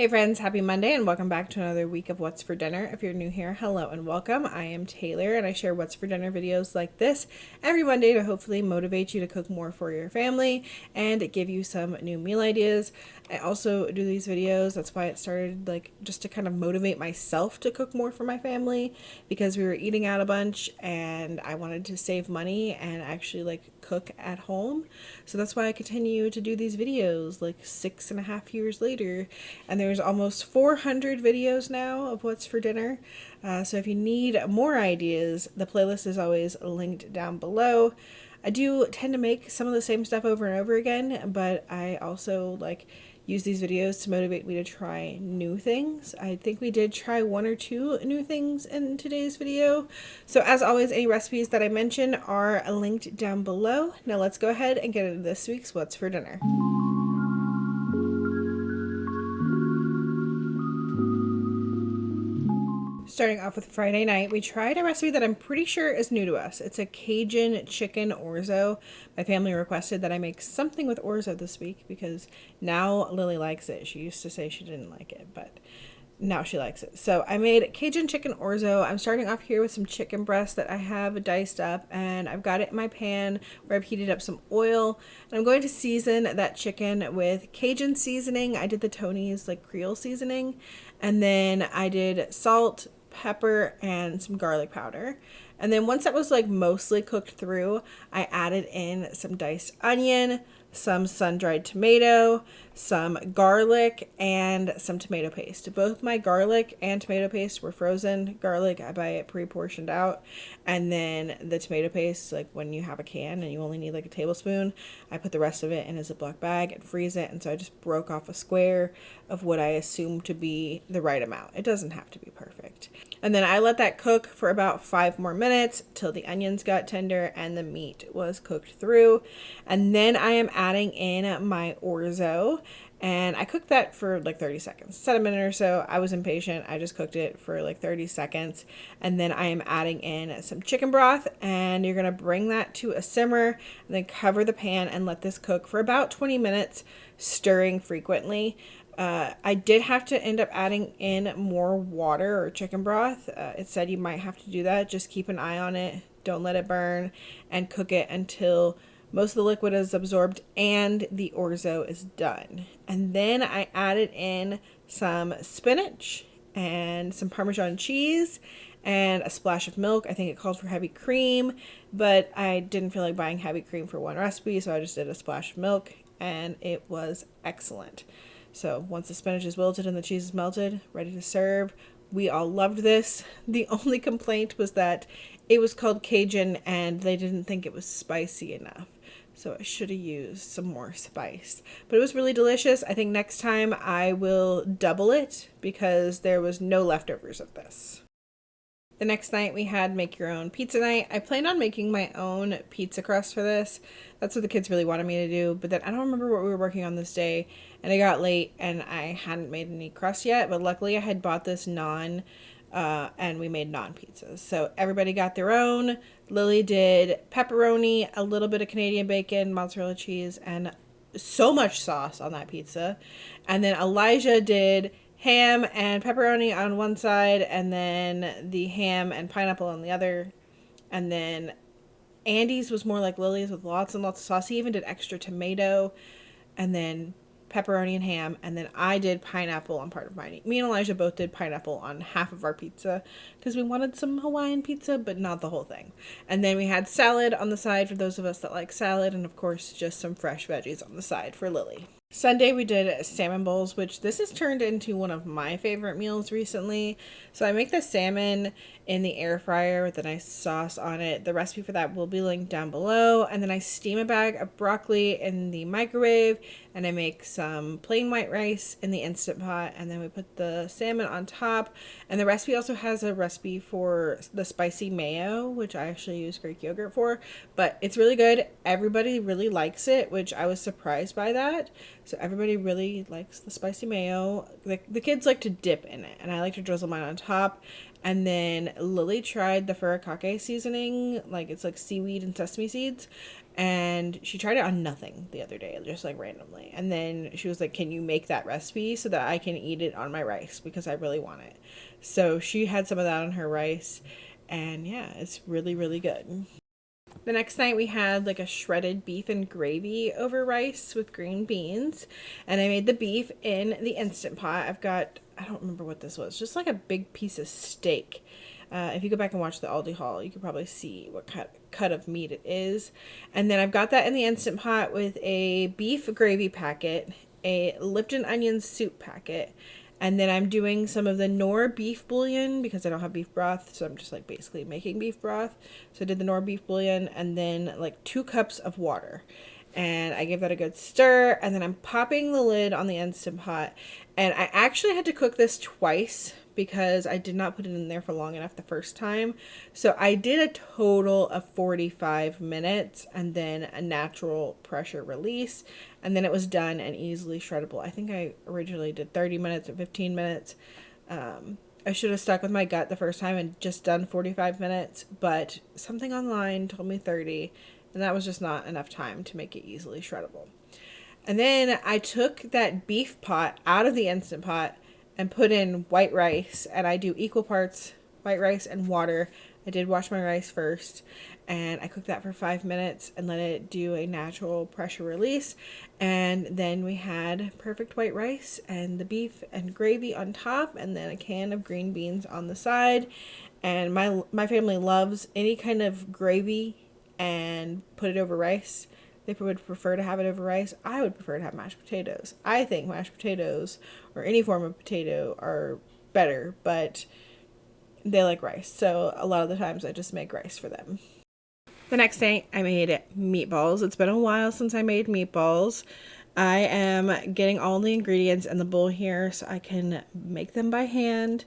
Hey friends, happy Monday and welcome back to another week of What's for Dinner. If you're new here, hello and welcome. I am Taylor and I share What's for Dinner videos like this every Monday to hopefully motivate you to cook more for your family and give you some new meal ideas. I also do these videos, that's why it started just to kind of motivate myself to cook more for my family because we were eating out a bunch and I wanted to save money and actually cook at home. So that's why I continue to do these videos 6.5 years later. And there's almost 400 videos now of What's for Dinner. So if you need more ideas, the playlist is always linked down below. I do tend to make some of the same stuff over and over again, but I also use these videos to motivate me to try new things. I think we did try one or two new things in today's video. So as always, any recipes that I mention are linked down below. Now let's go ahead and get into this week's What's for Dinner. Starting off with Friday night, we tried a recipe that I'm pretty sure is new to us. It's a Cajun chicken orzo. My family requested that I make something with orzo this week because now Lily likes it. She used to say she didn't like it, but now she likes it. So I made Cajun chicken orzo. I'm starting off here with some chicken breast that I have diced up, and I've got it in my pan where I've heated up some oil, and I'm going to season that chicken with Cajun seasoning. I did the Tony's Creole seasoning, and then I did salt, pepper, and some garlic powder. And then once that was mostly cooked through, I added in some diced onion, some sun-dried tomato, some garlic, and some tomato paste. Both my garlic and tomato paste were frozen. Garlic, I buy it pre-portioned out. And then the tomato paste, when you have a can and you only need a tablespoon, I put the rest of it in a Ziploc bag and freeze it. And so I just broke off a square of what I assume to be the right amount. It doesn't have to be perfect. And then I let that cook for about 5 more minutes till the onions got tender and the meat was cooked through. And then I am adding in my orzo, and I cooked that for 30 seconds. Set a minute or so. I was impatient. I just cooked it for 30 seconds. And then I am adding in some chicken broth, and you're going to bring that to a simmer and then cover the pan and let this cook for about 20 minutes, stirring frequently. I did have to end up adding in more water or chicken broth. It said you might have to do that. Just keep an eye on it. Don't let it burn, and cook it until most of the liquid is absorbed and the orzo is done. And then I added in some spinach and some Parmesan cheese and a splash of milk. I think it called for heavy cream, but I didn't feel like buying heavy cream for one recipe, so I just did a splash of milk, and it was excellent. So once the spinach is wilted and the cheese is melted, ready to serve. We all loved this. The only complaint was that it was called Cajun and they didn't think it was spicy enough. So I should have used some more spice. But it was really delicious. I think next time I will double it because there was no leftovers of this. The next night we had make your own pizza night. I planned on making my own pizza crust for this. That's what the kids really wanted me to do. But then I don't remember what we were working on this day. And it got late and I hadn't made any crust yet. But luckily I had bought this naan and we made naan pizzas. So everybody got their own. Lily did pepperoni, a little bit of Canadian bacon, mozzarella cheese, and so much sauce on that pizza. And then Elijah did ham and pepperoni on one side, and then the ham and pineapple on the other. And then Andy's was more like Lily's with lots and lots of sauce. He even did extra tomato, and then pepperoni and ham, and then I did pineapple on part of mine. Me and Elijah both did pineapple on half of our pizza because we wanted some Hawaiian pizza, but not the whole thing. And then we had salad on the side for those of us that like salad, and of course just some fresh veggies on the side for Lily. Sunday we did salmon bowls, which this has turned into one of my favorite meals recently. So I make the salmon in the air fryer with a nice sauce on it. The recipe for that will be linked down below. And then I steam a bag of broccoli in the microwave, and I make some plain white rice in the Instant Pot, and then we put the salmon on top. And the recipe also has a recipe for the spicy mayo, which I actually use Greek yogurt for, but it's really good. Everybody really likes it, which I was surprised by that. So everybody really likes the spicy mayo. The kids like to dip in it, and I like to drizzle mine on top. And then Lily tried the furikake seasoning, like it's like seaweed and sesame seeds, and she tried it on nothing the other day, just like randomly. And then she was like, "Can you make that recipe so that I can eat it on my rice because I really want it?" So she had some of that on her rice, and yeah, it's really, really good. The next night we had like a shredded beef and gravy over rice with green beans. And I made the beef in the Instant Pot. I don't remember what this was, just like a big piece of steak. If you go back and watch the Aldi haul, you could probably see what cut of meat it is. And then I've got that in the Instant Pot with a beef gravy packet, a Lipton onion soup packet, and then I'm doing some of the Knorr beef bouillon because I don't have beef broth. So I'm just like basically making beef broth. So I did the Knorr beef bouillon and then like 2 cups of water. And I give that a good stir. And then I'm popping the lid on the Instant Pot. And I actually had to cook this twice because I did not put it in there for long enough the first time. So I did a total of 45 minutes and then a natural pressure release. And then it was done and easily shreddable. I think I originally did 30 minutes and 15 minutes. I should have stuck with my gut the first time and just done 45 minutes. But something online told me 30. And that was just not enough time to make it easily shreddable. And then I took that beef pot out of the Instant Pot and put in white rice. And I do equal parts white rice and water. I did wash my rice first. And I cooked that for 5 minutes and let it do a natural pressure release. And then we had perfect white rice and the beef and gravy on top. And then a can of green beans on the side. And my family loves any kind of gravy and put it over rice. They would prefer to have it over rice. I would prefer to have mashed potatoes. I think mashed potatoes or any form of potato are better, but they like rice. So a lot of the times I just make rice for them. The next day I made meatballs. It's been a while since I made meatballs. I am getting all the ingredients in the bowl here so I can make them by hand.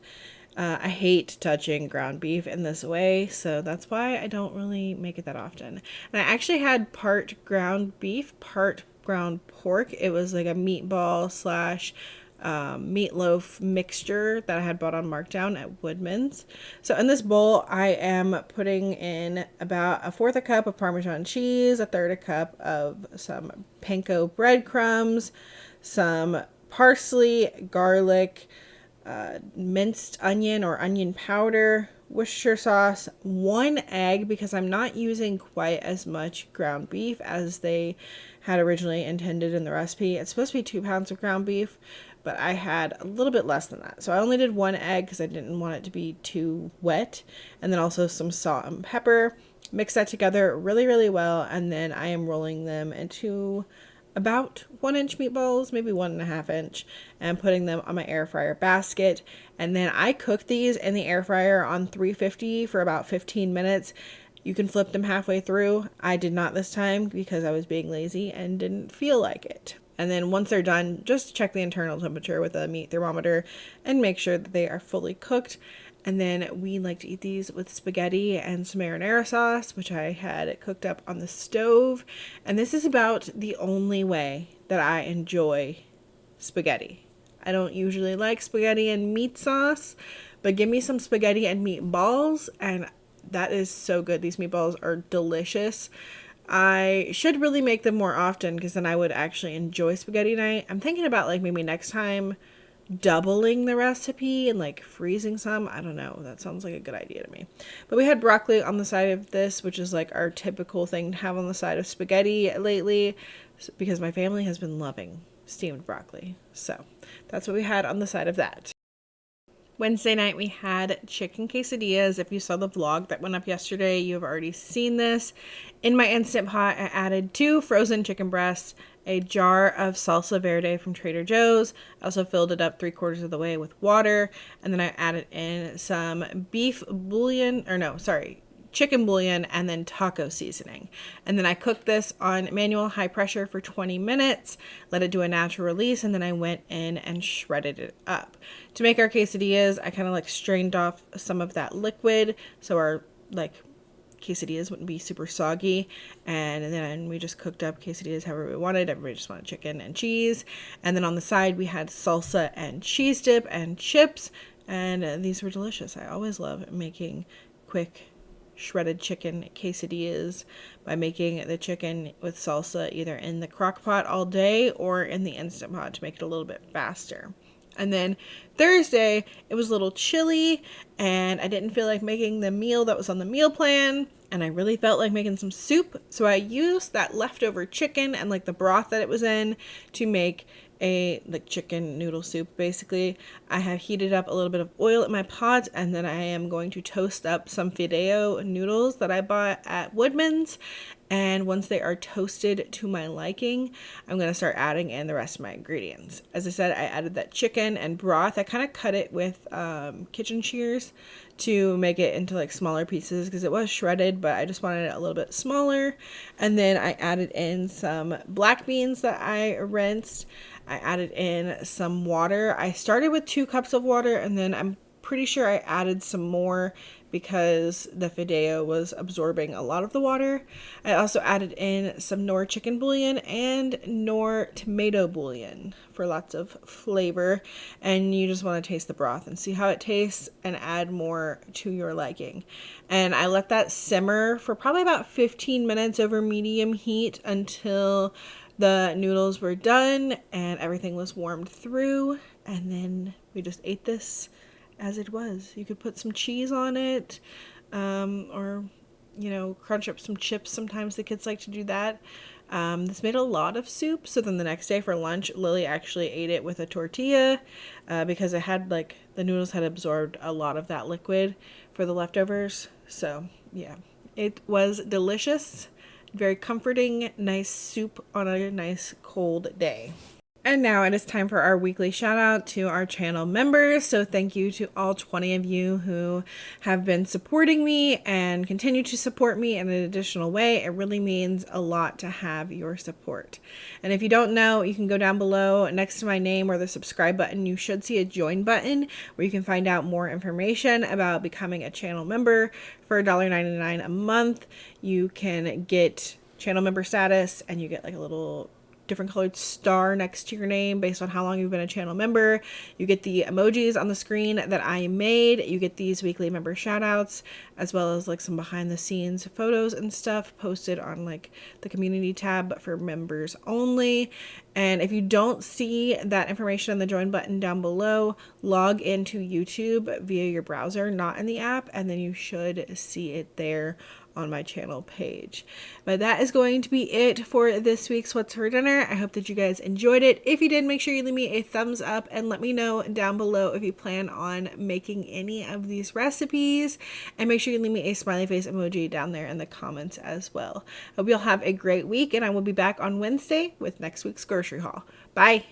I hate touching ground beef in this way, so that's why I don't really make it that often. And I actually had part ground beef, part ground pork. It was like a meatball slash meatloaf mixture that I had bought on markdown at Woodman's. So in this bowl, I am putting in about 1/4 a cup of Parmesan cheese, 1/3 a cup of some panko breadcrumbs, some parsley, garlic, minced onion or onion powder, Worcestershire sauce, 1 egg because I'm not using quite as much ground beef as they had originally intended in the recipe. It's supposed to be 2 pounds of ground beef, but I had a little bit less than that. So I only did 1 egg because I didn't want it to be too wet. And then also some salt and pepper. Mix that together really, really well. And then I am rolling them into about 1-inch meatballs, maybe 1.5 inch, and putting them on my air fryer basket. And then I cook these in the air fryer on 350 for about 15 minutes. You can flip them halfway through. I did not this time because I was being lazy and didn't feel like it. And then once they're done, just check the internal temperature with a meat thermometer and make sure that they are fully cooked. And then we like to eat these with spaghetti and some marinara sauce, which I had cooked up on the stove. And this is about the only way that I enjoy spaghetti. I don't usually like spaghetti and meat sauce, but give me some spaghetti and meatballs, and that is so good. These meatballs are delicious. I should really make them more often because then I would actually enjoy spaghetti night. I'm thinking about like maybe next time doubling the recipe and like freezing some. I don't know. That sounds like a good idea to me. But we had broccoli on the side of this, which is like our typical thing to have on the side of spaghetti lately because my family has been loving steamed broccoli. So that's what we had on the side of that. Wednesday night we had chicken quesadillas. If you saw the vlog that went up yesterday, you have already seen this. In my Instant Pot, I added 2 frozen chicken breasts, a jar of salsa verde from Trader Joe's. I also filled it up 3/4 of the way with water. And then I added in some chicken bouillon and then taco seasoning. And then I cooked this on manual high pressure for 20 minutes, let it do a natural release, and then I went in and shredded it up. To make our quesadillas, I kind of like strained off some of that liquid so our like quesadillas wouldn't be super soggy. And then we just cooked up quesadillas however we wanted. Everybody just wanted chicken and cheese. And then on the side, we had salsa and cheese dip and chips. And these were delicious. I always love making quick shredded chicken quesadillas by making the chicken with salsa either in the crock pot all day or in the Instant Pot to make it a little bit faster. And then Thursday, it was a little chilly and I didn't feel like making the meal that was on the meal plan. And I really felt like making some soup. So I used that leftover chicken and like the broth that it was in to make a like chicken noodle soup. Basically, I have heated up a little bit of oil in my pot, and then I am going to toast up some fideo noodles that I bought at Woodman's. And once they are toasted to my liking, I'm going to start adding in the rest of my ingredients. As I said, I added that chicken and broth. I kind of cut it with kitchen shears to make it into like smaller pieces because it was shredded, but I just wanted it a little bit smaller. And then I added in some black beans that I rinsed. I added in some water. I started with 2 cups of water, and then I'm pretty sure I added some more because the fideo was absorbing a lot of the water. I also added in some Knorr chicken bouillon and Knorr tomato bouillon for lots of flavor. And you just want to taste the broth and see how it tastes and add more to your liking. And I let that simmer for probably about 15 minutes over medium heat until the noodles were done and everything was warmed through. And then we just ate this as it was. You could put some cheese on it, or, you know, crunch up some chips. Sometimes the kids like to do that. This made a lot of soup. So then the next day for lunch, Lily actually ate it with a tortilla because it had like the noodles had absorbed a lot of that liquid for the leftovers. So yeah, it was delicious. Very comforting, nice soup on a nice cold day. And now it is time for our weekly shout out to our channel members. So thank you to all 20 of you who have been supporting me and continue to support me in an additional way. It really means a lot to have your support. And if you don't know, you can go down below next to my name or the subscribe button. You should see a join button where you can find out more information about becoming a channel member. For $1.99 a month, you can get channel member status and you get like a little different colored star next to your name based on how long you've been a channel member. You get the emojis on the screen that I made. You get these weekly member shout outs, as well as like some behind the scenes photos and stuff posted on like the community tab, but for members only. And if you don't see that information on the join button down below, log into YouTube via your browser, not in the app, and then you should see it there on my channel page. But that is going to be it for this week's What's for Dinner. I hope that you guys enjoyed it. If you did, make sure you leave me a thumbs up and let me know down below if you plan on making any of these recipes. And make sure you leave me a smiley face emoji down there in the comments as well. Hope you'll have a great week, and I will be back on Wednesday with next week's grocery haul. Bye!